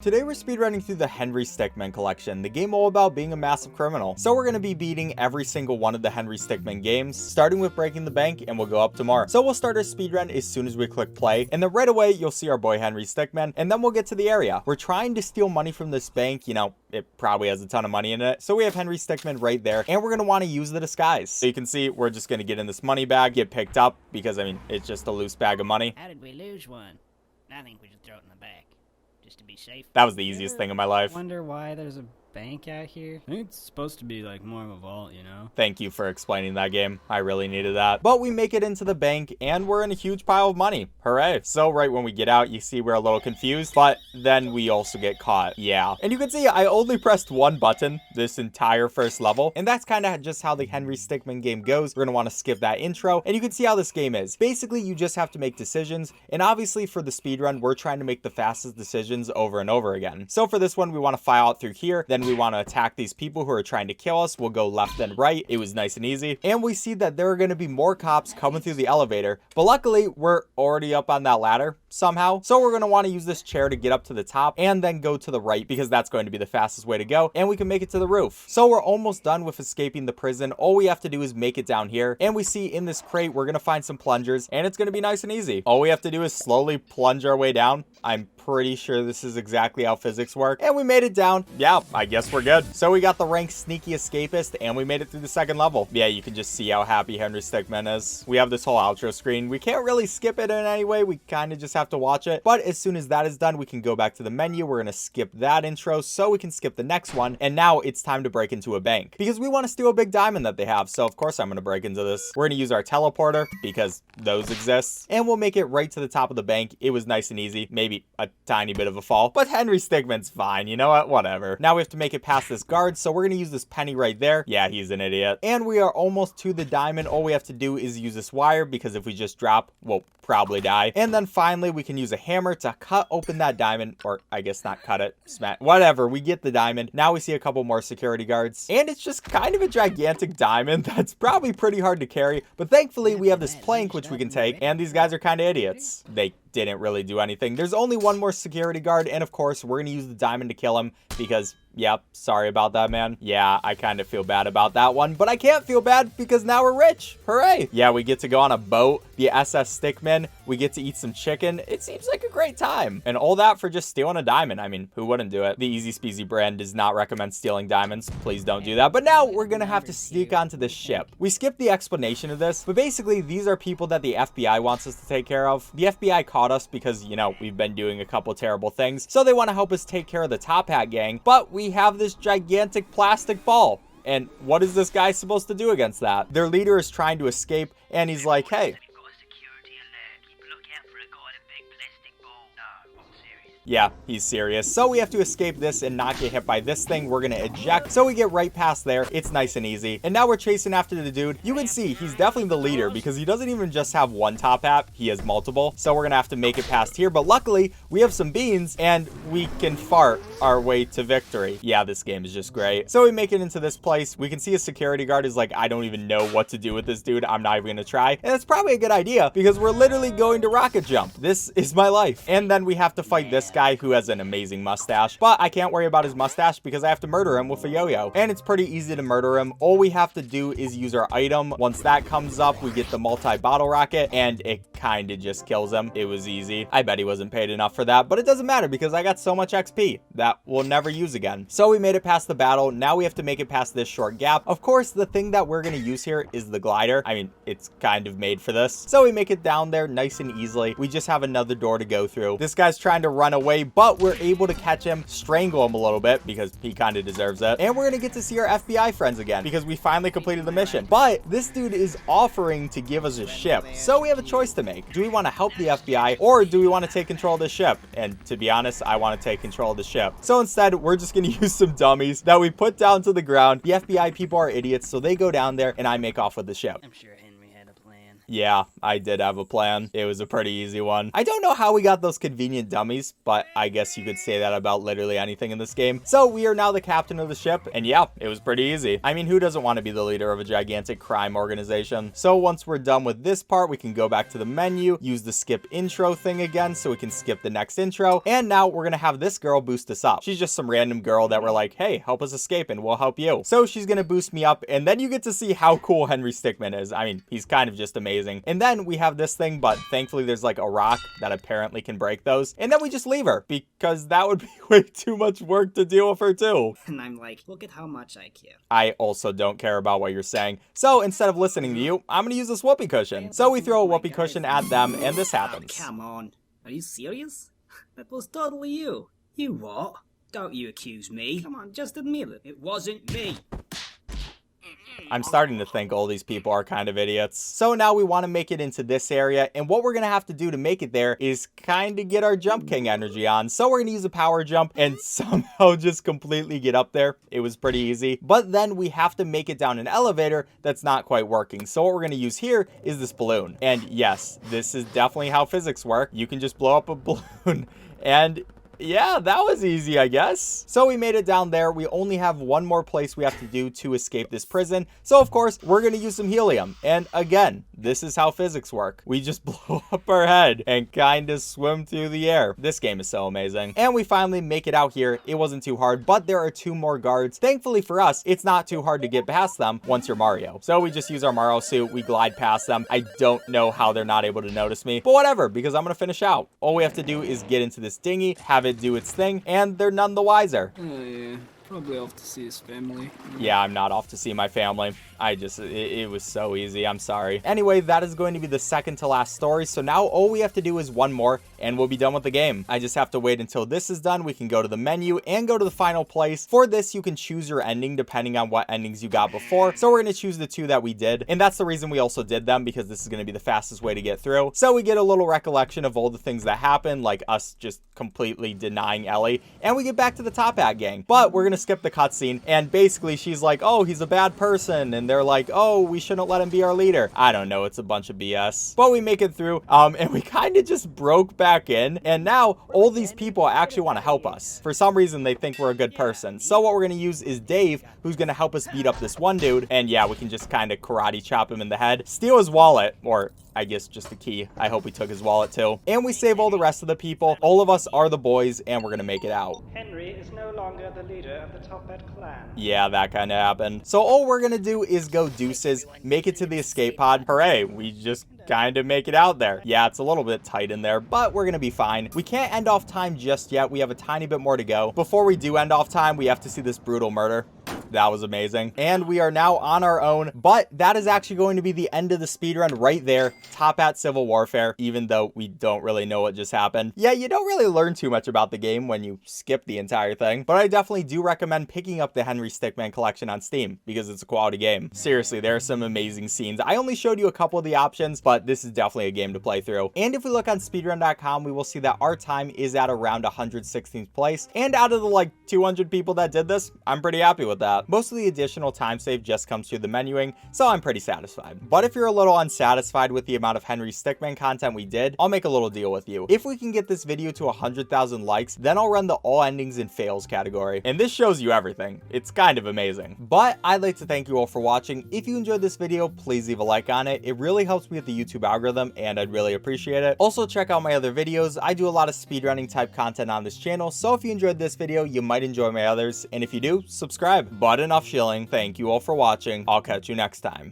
Today we're speedrunning through the Henry Stickmin Collection, the game all about being a massive criminal. So we're going to be beating every single one of the Henry Stickmin games, starting with breaking the bank, and we'll go up to more. So we'll start our speedrun as soon as we click play, and then right away you'll see our boy Henry Stickmin, and then we'll get to the area. We're trying to steal money from this bank, you know, it probably has a ton of money in it. So we have Henry Stickmin right there, and we're going to want to use the disguise. So you can see we're just going to get in this money bag, get picked up, because I mean, it's just a loose bag of money. How did we lose one? I think we should throw it in the back. Just to be safe. That was the easiest thing in my life. Wonder why there's a bank out here. I think it's supposed to be like more of a vault, you know? Thank you for explaining that game. I really needed that. But we make it into the bank and we're in a huge pile of money. Hooray. So right when we get out, you see we're a little confused, but then we also get caught. Yeah. And you can see I only pressed one button this entire first level. And that's kind of just how the Henry Stickmin game goes. We're going to want to skip that intro. And you can see how this game is. Basically, you just have to make decisions. And obviously for the speedrun, we're trying to make the fastest decisions over and over again. So for this one, we want to file out through here. Then we want to attack these people who are trying to kill us. We'll go left and right. It was nice and easy. And we see that there are going to be more cops coming through the elevator. But luckily, we're already up on that ladder somehow. So we're going to want to use this chair to get up to the top and then go to the right because that's going to be the fastest way to go. And we can make it to the roof. So we're almost done with escaping the prison. All we have to do is make it down here. And we see in this crate, we're going to find some plungers and it's going to be nice and easy. All we have to do is slowly plunge our way down. I'm pretty sure this is exactly how physics work. And we made it down. Yeah, I guess we're good. So we got the rank Sneaky Escapist and we made it through the second level. Yeah, you can just see how happy Henry Stickmin is. We have this whole outro screen. We can't really skip it in any way. We kind of just have to watch it. But as soon as that is done, we can go back to the menu. We're going to skip that intro so we can skip the next one. And now it's time to break into a bank because we want to steal a big diamond that they have. So of course I'm going to break into this. We're going to use our teleporter because those exist. And we'll make it right to the top of the bank. It was nice and easy. Maybe a tiny bit of a fall, but Henry Stickmin's fine. You know what? Whatever. Now we have to make it past this guard. So we're going to use this penny right there. Yeah, he's an idiot. And we are almost to the diamond. All we have to do is use this wire because if we just drop, we'll probably die. And then finally we can use a hammer to cut open that diamond, or I guess not cut it, smash, whatever. We get the diamond. Now we see a couple more security guards and it's just kind of a gigantic diamond that's probably pretty hard to carry, but thankfully we have this plank which we can take and these guys are kind of idiots. They didn't really do anything. There's only one more security guard and of course we're gonna use the diamond to kill him because yep, sorry about that, man. Yeah, I kind of feel bad about that one, but I can't feel bad because now we're rich. Hooray. Yeah, we get to go on a boat, the SS Stickmin. We get to eat some chicken. It seems like a great time. And all that for just stealing a diamond. I mean, who wouldn't do it? The EazySpeezy brand does not recommend stealing diamonds. Please don't do that. But now we're going to have to sneak onto this ship. We skipped the explanation of this, but basically these are people that the FBI wants us to take care of. The FBI caught us because, you know, we've been doing a couple terrible things. So they want to help us take care of the Top Hat gang, but we have this gigantic plastic ball. And what is this guy supposed to do against that? Their leader is trying to escape and he's like, hey. Yeah, he's serious. So we have to escape this and not get hit by this thing. We're going to eject. So we get right past there. It's nice and easy. And now we're chasing after the dude. You can see he's definitely the leader because he doesn't even just have one top hat. He has multiple. So we're going to have to make it past here. But luckily, we have some beans and we can fart our way to victory. Yeah, this game is just great. So we make it into this place. We can see a security guard is like, I don't even know what to do with this dude. I'm not even going to try. And it's probably a good idea because we're literally going to rocket jump. This is my life. And then we have to fight this guy who has an amazing mustache, but I can't worry about his mustache because I have to murder him with a yo-yo, and it's pretty easy to murder him. All we have to do is use our item. Once that comes up, we get the multi-bottle rocket and it kind of just kills him. It was easy. I bet he wasn't paid enough for that, but it doesn't matter because I got so much XP that we'll never use again. So we made it past the battle. Now we have to make it past this short gap. Of course, the thing that we're going to use here is the glider. I mean, it's kind of made for this. So we make it down there nice and easily. We just have another door to go through. This guy's trying to run away, but we're able to catch him, strangle him a little bit because he kind of deserves it. And we're going to get to see our FBI friends again because we finally completed the mission. But this dude is offering to give us a ship. So we have a choice to make. Do we want to help the FBI or do we want to take control of the ship? And to be honest, I want to take control of the ship. So instead, we're just going to use some dummies that we put down to the ground. The FBI people are idiots, so they go down there and I make off with the ship. I'm sure Henry had a plan. Yeah, I did have a plan. It was a pretty easy one. I don't know how we got those convenient dummies, but I guess you could say that about literally anything in this game. So we are now the captain of the ship, and yeah, it was pretty easy. I mean, who doesn't want to be the leader of a gigantic crime organization? So once we're done with this part, we can go back to the menu, use the skip intro thing again so we can skip the next intro, and now we're gonna have this girl boost us up. She's just some random girl that we're like, hey, help us escape and we'll help you. So she's gonna boost me up, and then you get to see how cool Henry Stickmin is. I mean, he's kind of just amazing. And then we have this thing, but thankfully there's like a rock that apparently can break those. And then we just leave her because that would be way too much work to deal with her too. And I'm like, look at how much I care. I also don't care about what you're saying. So instead of listening to you, I'm gonna use this whoopee cushion. So we throw a whoopee cushion at them, and this happens. Oh, come on. Are you serious? That was totally you. You what? Don't you accuse me. Come on, just admit it. It wasn't me. I'm starting to think all these people are kind of idiots. So now we want to make it into this area, and what we're going to have to do to make it there is kind of get our Jump King energy on. So we're going to use a power jump and somehow just completely get up there. It was pretty easy. But then we have to make it down an elevator that's not quite working. So what we're going to use here is this balloon. And yes, this is definitely how physics work. You can just blow up a balloon and yeah, that was easy, I guess. So we made it down there. We only have one more place we have to do to escape this prison. So of course, we're going to use some helium. And again, this is how physics work. We just blow up our head and kind of swim through the air. This game is so amazing. And we finally make it out here. It wasn't too hard, but there are 2 more guards. Thankfully for us, it's not too hard to get past them once you're Mario. So we just use our Mario suit. We glide past them. I don't know how they're not able to notice me, but whatever, because I'm going to finish out. All we have to do is get into this dinghy, have it do its thing, and they're none the wiser. Oh yeah, probably off to see his family. Yeah, I'm not off to see my family. It was so easy. I'm sorry. Anyway, that is going to be the second to last story. So now all we have to do is one more and we'll be done with the game. I just have to wait until this is done. We can go to the menu and go to the final place. For this, you can choose your ending depending on what endings you got before. So we're going to choose the 2 that we did. And that's the reason we also did them, because this is going to be the fastest way to get through. So we get a little recollection of all the things that happened, like us just completely denying Ellie. And we get back to the Top Hat gang. But we're going to skip the cutscene. And basically she's like, oh, he's a bad person. And they're like, oh, we shouldn't let him be our leader. I don't know. It's a bunch of BS. But we make it through. And we kind of just broke back in. And now all these people actually want to help us. For some reason, they think we're a good person. So what we're going to use is Dave, who's going to help us beat up this one dude. And yeah, we can just kind of karate chop him in the head, steal his wallet, or I guess just the key. I hope we took his wallet too. And we save all the rest of the people. All of us are the boys, and we're gonna make it out. Henry is no longer the leader of the Top Hat clan. Yeah, that kind of happened. So all we're gonna do is go deuces, make it to the escape pod. Hooray, we just kind of make it out there. Yeah, it's a little bit tight in there, but we're gonna be fine. We can't end off time just yet. We have a tiny bit more to go. Before we do end off time, we have to see this brutal murder. That was amazing. And we are now on our own, but that is actually going to be the end of the speedrun right there. Top Hat Civil Warfare, even though we don't really know what just happened. Yeah, you don't really learn too much about the game when you skip the entire thing, but I definitely do recommend picking up the Henry Stickmin Collection on Steam because it's a quality game. Seriously, there are some amazing scenes. I only showed you a couple of the options, but this is definitely a game to play through. And if we look on speedrun.com, we will see that our time is at around 116th place. And out of the like 200 people that did this, I'm pretty happy with that. Most of the additional time save just comes through the menuing, so I'm pretty satisfied. But if you're a little unsatisfied with the amount of Henry Stickmin content we did, I'll make a little deal with you. If we can get this video to 100,000 likes, then I'll run the all endings and fails category. And this shows you everything. It's kind of amazing. But I'd like to thank you all for watching. If you enjoyed this video, please leave a like on it. It really helps me with the YouTube algorithm, and I'd really appreciate it. Also, check out my other videos. I do a lot of speedrunning type content on this channel, so if you enjoyed this video, you might enjoy my others. And if you do, subscribe. But enough shilling. Thank you all for watching. I'll catch you next time.